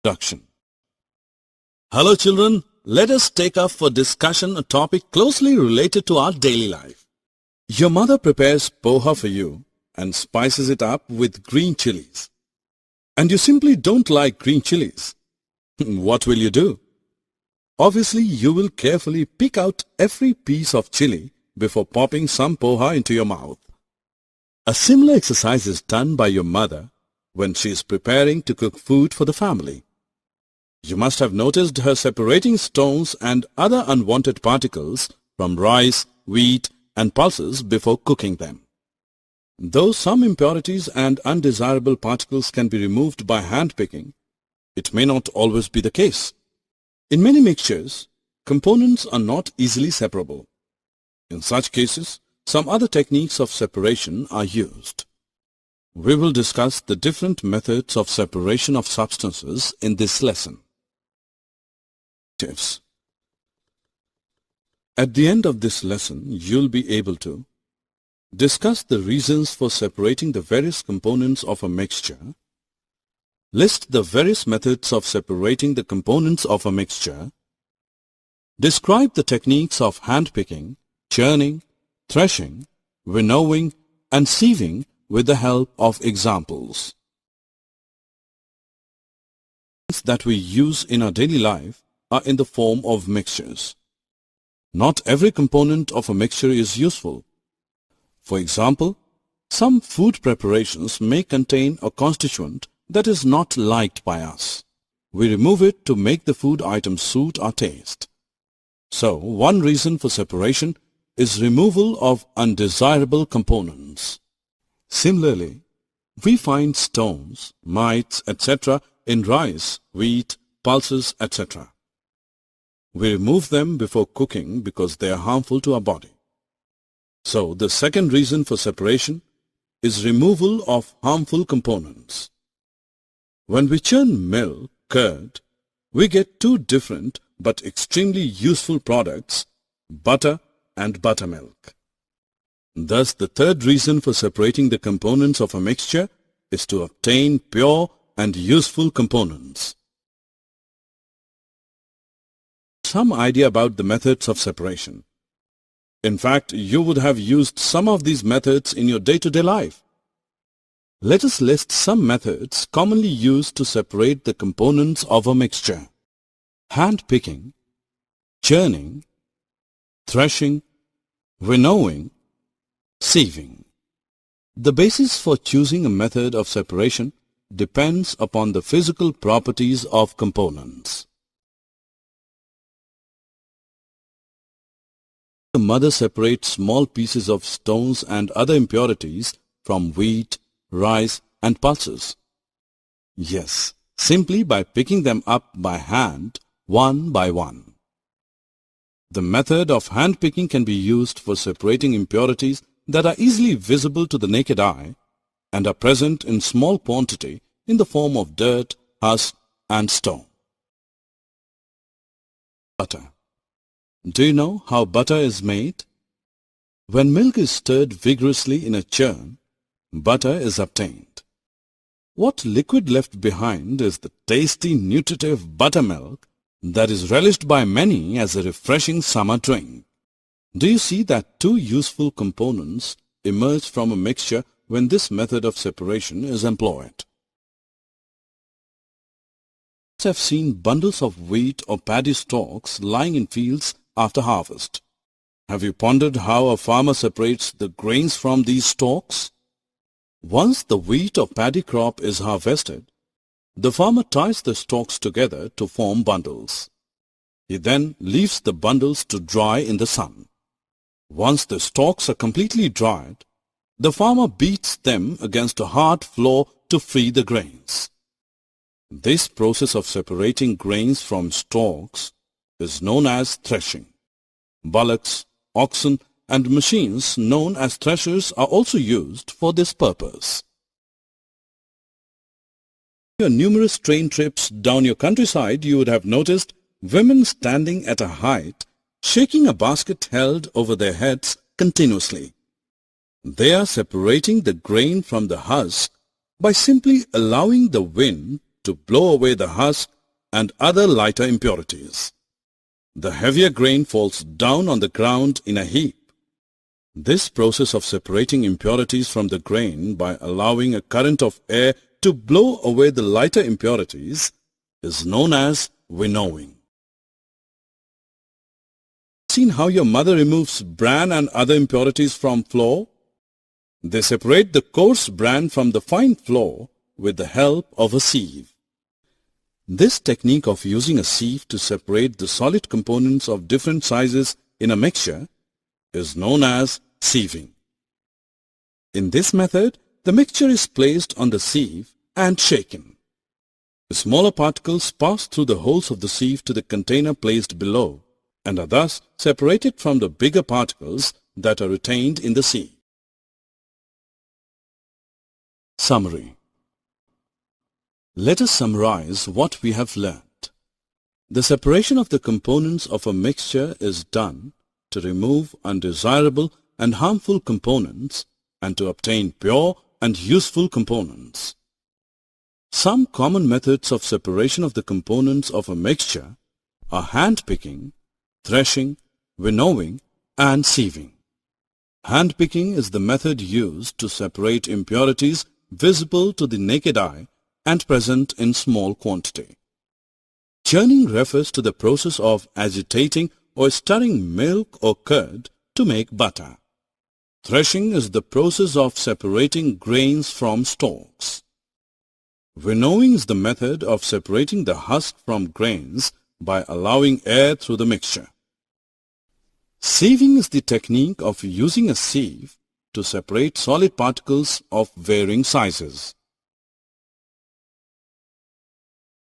Introduction. Hello children, let us take up for discussion a topic closely related to our daily life. Your mother prepares poha for you and spices it up with green chilies. And you simply don't like green chilies. What will you do? Obviously, you will carefully pick out every piece of chili before popping some poha into your mouth. A similar exercise is done by your mother when she is preparing to cook food for the family. You must have noticed her separating stones and other unwanted particles from rice, wheat, and pulses before cooking them. Though some impurities and undesirable particles can be removed by hand-picking, it may not always be the case. In many mixtures, components are not easily separable. In such cases, some other techniques of separation are used. We will discuss the different methods of separation of substances in this lesson. Tips. At the end of this lesson, you'll be able to discuss the reasons for separating the various components of a mixture, list the various methods of separating the components of a mixture, describe the techniques of hand-picking, churning, threshing, winnowing, and sieving with the help of examples. That we use in our daily life are in the form of mixtures. Not every component of a mixture is useful. For example, some food preparations may contain a constituent that is not liked by us. We remove it to make the food item suit our taste. So, one reason for separation is removal of undesirable components. Similarly, we find stones, mites, etc. in rice, wheat, pulses, etc. We remove them before cooking because they are harmful to our body. So, the second reason for separation is removal of harmful components. When we churn milk, curd, we get two different but extremely useful products, butter and buttermilk. Thus, the third reason for separating the components of a mixture is to obtain pure and useful components. Some idea about the methods of separation. In fact, you would have used some of these methods in your day-to-day life. Let us list some methods commonly used to separate the components of a mixture. Hand-picking, churning, threshing, winnowing, sieving. The basis for choosing a method of separation depends upon the physical properties of components. The mother separates small pieces of stones and other impurities from wheat, rice, and pulses. Yes, simply by picking them up by hand, one by one. The method of hand-picking can be used for separating impurities that are easily visible to the naked eye and are present in small quantity in the form of dirt, husk, and stone. Butter. Do you know how butter is made? When milk is stirred vigorously in a churn, butter is obtained. What liquid left behind is the tasty, nutritive buttermilk that is relished by many as a refreshing summer drink. Do you see that two useful components emerge from a mixture when this method of separation is employed? You have seen bundles of wheat or paddy stalks lying in fields after harvest. Have you pondered how a farmer separates the grains from these stalks? Once the wheat or paddy crop is harvested, the farmer ties the stalks together to form bundles. He then leaves the bundles to dry in the sun. Once the stalks are completely dried, the farmer beats them against a hard floor to free the grains. This process of separating grains from stalks is known as threshing. Bullocks, oxen, and machines known as threshers are also used for this purpose. On your numerous train trips down your countryside, you would have noticed women standing at a height, shaking a basket held over their heads continuously. They are separating the grain from the husk by simply allowing the wind to blow away the husk and other lighter impurities. The heavier grain falls down on the ground in a heap. This process of separating impurities from the grain by allowing a current of air to blow away the lighter impurities is known as winnowing. Seen how your mother removes bran and other impurities from flour? They separate the coarse bran from the fine flour with the help of a sieve. This technique of using a sieve to separate the solid components of different sizes in a mixture is known as sieving. In this method, the mixture is placed on the sieve and shaken. The smaller particles pass through the holes of the sieve to the container placed below and are thus separated from the bigger particles that are retained in the sieve. Summary. Let us summarize what we have learned. The separation of the components of a mixture is done to remove undesirable and harmful components and to obtain pure and useful components. Some common methods of separation of the components of a mixture are handpicking, threshing, winnowing, and sieving. Handpicking is the method used to separate impurities visible to the naked eye and present in small quantity. Churning refers to the process of agitating or stirring milk or curd to make butter. Threshing is the process of separating grains from stalks. Winnowing is the method of separating the husk from grains by allowing air through the mixture. Sieving is the technique of using a sieve to separate solid particles of varying sizes.